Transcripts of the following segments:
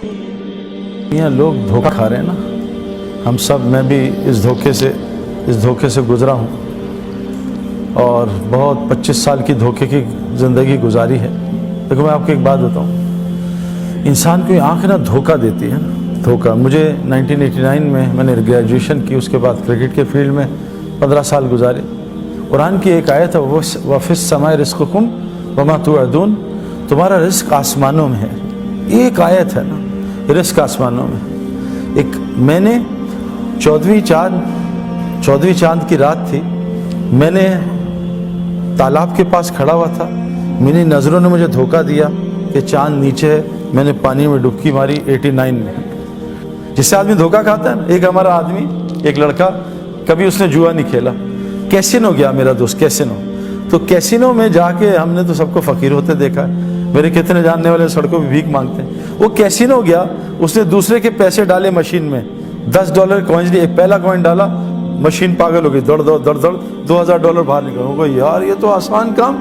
यहाँ लोग धोखा खा रहे हैं ना, हम सब, मैं भी इस धोखे से गुजरा हूँ और बहुत 25 साल की धोखे की ज़िंदगी गुजारी है। देखो मैं आपको एक बात बताऊँ, इंसान को आँख ना धोखा देती है ना, धोखा। मुझे 1989 में मैंने ग्रेजुएशन की, उसके बाद क्रिकेट के फील्ड में 15 साल गुजारे। कुरान की एक आयत है, वफ़िस समाए रिज़्क़ुकुम वमा तुअदून, तुम्हारा रिज़्क़ आसमानों में है। एक आयत है ना, रिज़्क़ आसमानों में। एक मैंने 14वीं चांद की रात थी, मैंने तालाब के पास खड़ा हुआ था, मेरी नज़रों ने मुझे धोखा दिया कि चांद नीचे है। मैंने पानी में डुबकी मारी 89 में। जिससे आदमी धोखा खाता है ना, एक हमारा आदमी, एक लड़का, कभी उसने जुआ नहीं खेला, कैसीनो गया मेरा दोस्त, कैसीनो। तो कैसीनो में जाके हमने तो सबको फ़कीर होते देखा है, मेरे कितने जानने वाले सड़कों पे भीख मांगते हैं। वो कैसीनो गया, उसने दूसरे के पैसे डाले मशीन में, $10 कॉइन्स लिए, एक पहला कॉइन डाला, मशीन पागल हो गई, दौड़ $2000 बाहर निकल। वो यार ये तो आसान काम।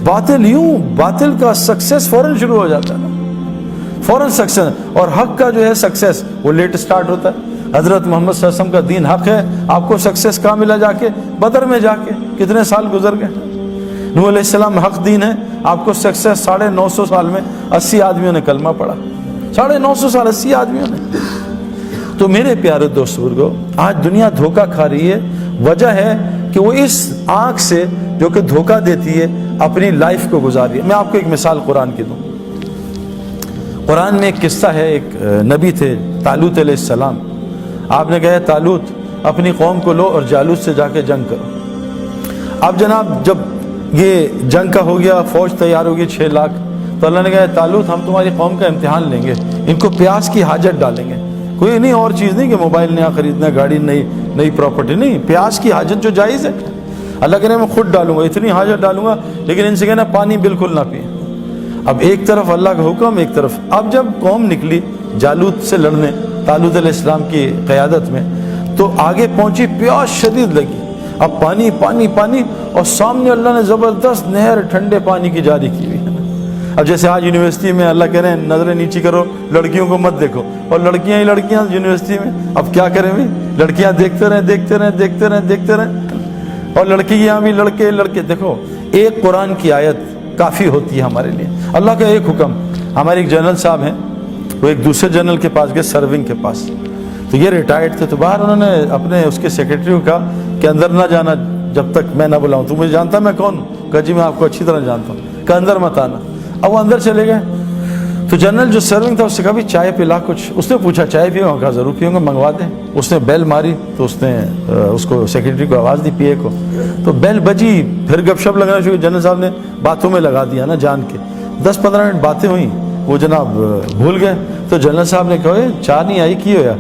बातिल का सक्सेस फौरन शुरू हो जाता है ना, फौरन सक्सेस। और हक का जो है सक्सेस वो लेट स्टार्ट होता है। हज़रत मोहम्मद सल्लल्लाहु अलैहि वसल्लम का दीन हक है, आपको सक्सेस कहाँ मिला? जाके बदर में जाके, कितने साल गुजर गए। नूह अलैहिस्सलाम हक दीन है, आपको सक्सेस 950 साल में 80 आदमियों ने कलमा पढ़ा, 950 साल 80 आदमियों ने। तो मेरे प्यारे दोस्त बुजुर्गों, आज दुनिया धोखा खा रही है। वजह है कि वो इस आँख से जो कि धोखा देती है अपनी लाइफ को गुजारी है। मैं आपको एक मिसाल कुरान की दूँ। कुरान में एक किस्सा है, एक नबी थे तालूत अलैहिस्सलाम। आपने कहा तालूत अपनी कौम को लो और जालूत से जाके जंग करो। अब जनाब जब ये जंग का हो गया, फौज तैयार होगी 6 लाख, तो अल्लाह ने कहा तालूत हम तुम्हारी कौम का इम्तिहान लेंगे, इनको प्यास की हाजत डालेंगे। कोई नहीं और चीज़ नहीं कि मोबाइल नया खरीदना, गाड़ी नई प्रॉपर्टी नहीं, प्यास की हाजत जो जायज़ है। अल्लाह कह रहे मैं खुद डालूंगा, इतनी हाजत डालूंगा, लेकिन इनसे कहना पानी बिल्कुल ना पिए। अब एक तरफ अल्लाह का हुक्म, एक तरफ। अब जब कौम निकली जालूत से लड़ने तालूत अलैहिस्सलाम की क़यादत में, तो आगे पहुंची, प्यास शदीद लगी। अब पानी पानी पानी, और सामने अल्लाह ने ज़बरदस्त नहर ठंडे पानी की जारी की हुई है। अब जैसे आज यूनिवर्सिटी में अल्लाह कह रहे हैं नज़रें नीची करो, लड़कियों को मत देखो, और लड़कियां ही लड़कियां यूनिवर्सिटी में। अब क्या करें भाई, लड़कियां देखते रहें, और लड़की यहाँ भी लड़के। देखो एक कुरान की आयत काफ़ी होती है हमारे लिए। अल्लाह का एक हुक्म। हमारे एक जनरल साहब हैं, वो एक दूसरे जनरल के पास गए, सर्विंग के पास। तो ये रिटायर्ड थे, तो बाहर उन्होंने अपने उसके सेक्रेटरी को कहा कि अंदर ना जाना जब तक मैं ना बुलाऊं। तू मुझे जानता मैं कौन हूँ? कहा जी मैं आपको अच्छी तरह जानता हूँ। कहा अंदर मत आना। अब वो अंदर चले गए, तो जनरल जो सर्विंग था उससे कहा भी चाय पिला कुछ। उसने पूछा चाय पियो? कहा ज़रूर पियूँगा, मंगवा दें। उसने बेल मारी, तो उसने उसको सेक्रेटरी को आवाज़ दी, पीए को। तो बेल बजी, फिर गपशप लगाना शुरू। जनरल साहब ने बातों में लगा दिया ना जान के। 10-15 मिनट बातें हुई, वो जनाब भूल गए। तो जनरल साहब ने कहा चाय नहीं आई की हो या?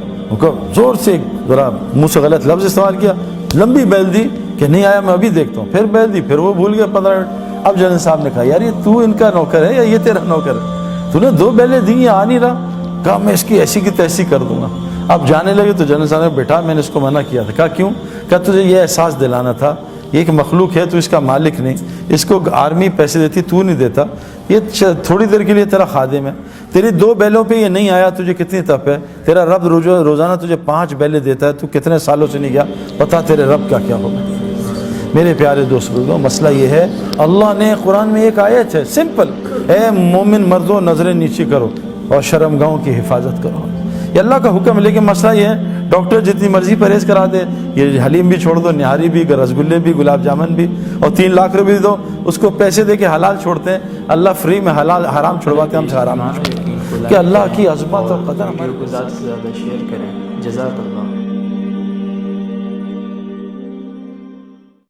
जोर से ज़रा मुँह से गलत लफ्ज़ इस्तेमाल किया, लंबी बेल दी कि नहीं आया मैं अभी देखता हूँ। फिर बेल दी, फिर वो भूल गया 15 मिनट। अब जनरल साहब ने कहा यार ये तू इनका नौकर है या ये तेरा नौकर है? तूने 2 बेलें दी, ये आ नहीं रहा। कहा मैं इसकी ऐसी की तैसी कर दूंगा। अब जाने लगे तो जनरल साहब ने बेटा मैंने इसको मना किया था। कहा क्यों? कहा तुझे ये एहसास दिलाना था ये एक मखलूक है, तू इसका मालिक नहीं, इसको आर्मी पैसे देती, तू नहीं देता, ये थोड़ी देर के लिए तेरा खादिम है। तेरी 2 बैलों पे ये नहीं आया, तुझे कितनी तप है। तेरा रब रोज़ाना तुझे 5 बैलें देता है, तू कितने सालों से नहीं गया, पता तेरे रब का क्या होगा। मेरे प्यारे दोस्त बुजुर्गों, मसला ये है, अल्लाह ने कुरान में एक आयत है सिंपल, ए मोमिन मर्दों नज़रें नीची करो और शर्मगाहों की हिफाजत करो। ये अल्लाह का हुक्म है। लेकिन मसला ये है, डॉक्टर जितनी मर्जी परहेज़ करा दे, ये हलीम भी छोड़ दो, निहारी भी, रसगुल्ले भी, गुलाब जामुन भी, और 3 लाख रुपये दो, उसको पैसे दे के हलाल छोड़ते हैं। अल्लाह फ्री में हलाल हराम छुड़वाते हैं, हमसे हराम नहीं छोड़ते। कि अल्लाह की अज़मत और क़दर हमारे ज़्यादा से ज़्यादा शेयर करें। जज़ाकल्लाह।